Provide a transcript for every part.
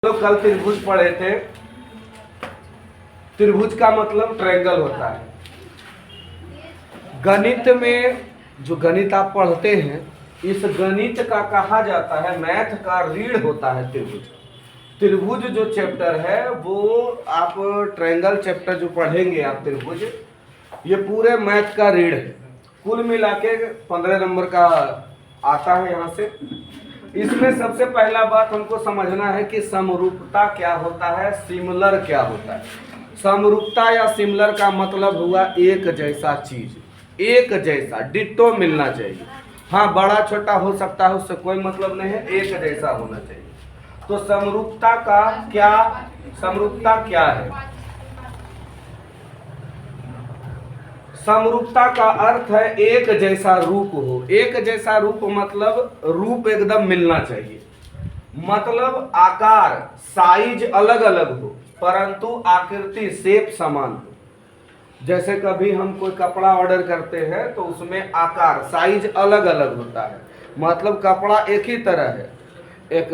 तो कल त्रिभुज पढ़े थे। त्रिभुज का मतलब ट्रायंगल होता है। गणित में जो गणित आप पढ़ते हैं, इस गणित का कहा जाता है, मैथ का रीढ़ होता है त्रिभुज। त्रिभुज जो चैप्टर है वो आप ट्रायंगल चैप्टर जो पढ़ेंगे आप त्रिभुज, ये पूरे मैथ का रीढ़ है। कुल मिला के 15 नंबर का आता है यहाँ से। इसमें सबसे पहला बात हमको समझना है कि समरूपता क्या होता है, सिमिलर क्या होता है। समरूपता या सिमिलर का मतलब हुआ एक जैसा चीज, एक जैसा डिट्टो मिलना चाहिए। हाँ, बड़ा छोटा हो सकता है, उससे कोई मतलब नहीं है, एक जैसा होना चाहिए। तो समरूपता क्या है? समरूपता का अर्थ है एक जैसा रूप हो। एक जैसा रूप मतलब रूप एकदम मिलना चाहिए, मतलब आकार साइज अलग अलग हो परंतु आकृति शेप समान हो। जैसे कभी हम कोई कपड़ा ऑर्डर करते हैं तो उसमें आकार साइज अलग अलग होता है, मतलब कपड़ा एक ही तरह है, एक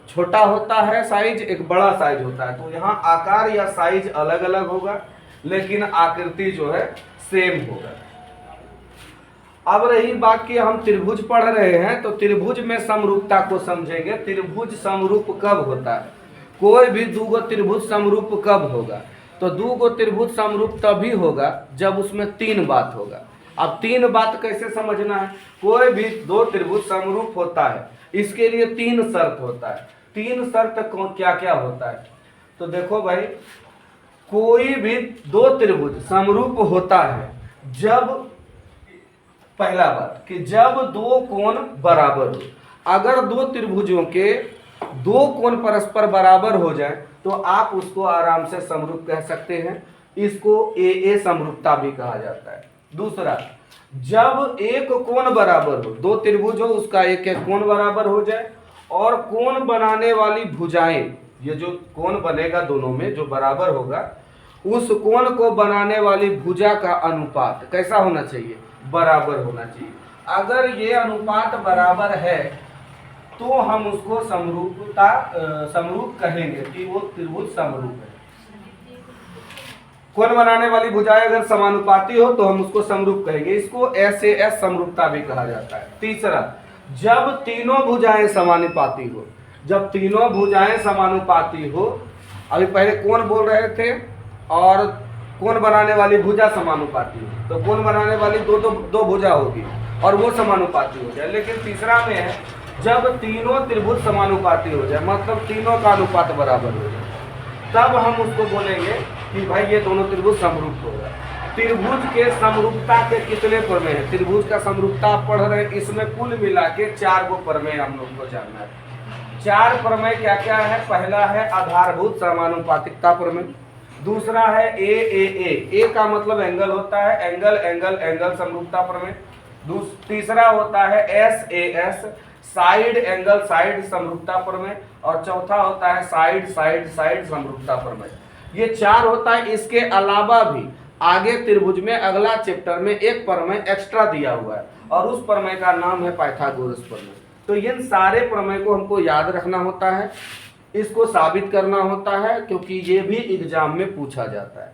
छोटा होता है साइज, एक बड़ा साइज होता है। तो यहाँ आकार या साइज अलग अलग होगा लेकिन आकृति जो है सेम होगा। अब रही बात कि हम त्रिभुज पढ़ रहे हैं तो त्रिभुज में समरूपता को समझेंगे। त्रिभुज समरूप कब होता है? कोई भी दो गो त्रिभुज समरूप कब होगा? तो दो गो त्रिभुज समरूप तभी होगा जब उसमें तीन बात होगा। अब तीन बात कैसे समझना है? कोई भी दो त्रिभुज समरूप होता है, इसके लिए तीन शर्त होता है। तीन शर्त क्या क्या होता है? तो देखो भाई, कोई भी दो त्रिभुज समरूप होता है जब, पहला बात कि जब दो कोण बराबर हो। अगर दो त्रिभुजों के दो कोण परस्पर बराबर हो जाए तो आप उसको आराम से समरूप कह सकते हैं। इसको ए समरूपता भी कहा जाता है। दूसरा, जब एक कोण बराबर हो, दो त्रिभुज हो उसका एक एक कोण बराबर हो जाए और कोण बनाने वाली भुजाएं, ये जो कोण बनेगा दोनों में जो बराबर होगा, उस कोण को बनाने वाली भुजा का अनुपात कैसा होना चाहिए? बराबर होना चाहिए। अगर ये अनुपात बराबर है तो हम उसको समरूप कहेंगे कि वो त्रिभुज समरूप है। कोण बनाने वाली भुजाएं अगर समानुपाती हो तो हम उसको समरूप कहेंगे। इसको SAS समरूपता भी कहा जाता है। तीसरा, जब तीनों भुजाएं समानुपाती हो। जब तीनों भुजाएं समानुपाती हो, अभी पहले कोण बोल रहे थे और कोण बनाने वाली भुजा समानुपाती हो, तो कोण बनाने वाली दो भुजा होगी और वो समानुपाती हो जाए। लेकिन तीसरा में है जब तीनों त्रिभुज समानुपाती हो जाए, मतलब तीनों का अनुपात बराबर हो जाए, तब हम उसको बोलेंगे कि भाई ये दोनों त्रिभुज समरूप होगा। त्रिभुज के समरूपता के कितने प्रमेय हैं? त्रिभुज का समरूपता आप पढ़ रहे हैं, इसमें कुल मिला के 4 गो प्रमेय हम लोग को जानना है। 4 प्रमेय क्या क्या है? पहला है आधारभूत समानुपातिकता प्रमेय। दूसरा है ए का मतलब एंगल होता है, एंगल एंगल एंगल समरूपता प्रमेय। तीसरा होता है SAS साइड एंगल साइड समरूपता प्रमेय। और चौथा होता है साइड साइड साइड समरूपता प्रमेय। ये 4 होता है। इसके अलावा भी आगे त्रिभुज में अगला चैप्टर में एक प्रमेय एक्स्ट्रा दिया हुआ है और उस प्रमेय का नाम है पाइथागोरस प्रमेय। तो इन सारे प्रमेय को हमको याद रखना होता है, इसको साबित करना होता है, क्योंकि ये भी एग्जाम में पूछा जाता है।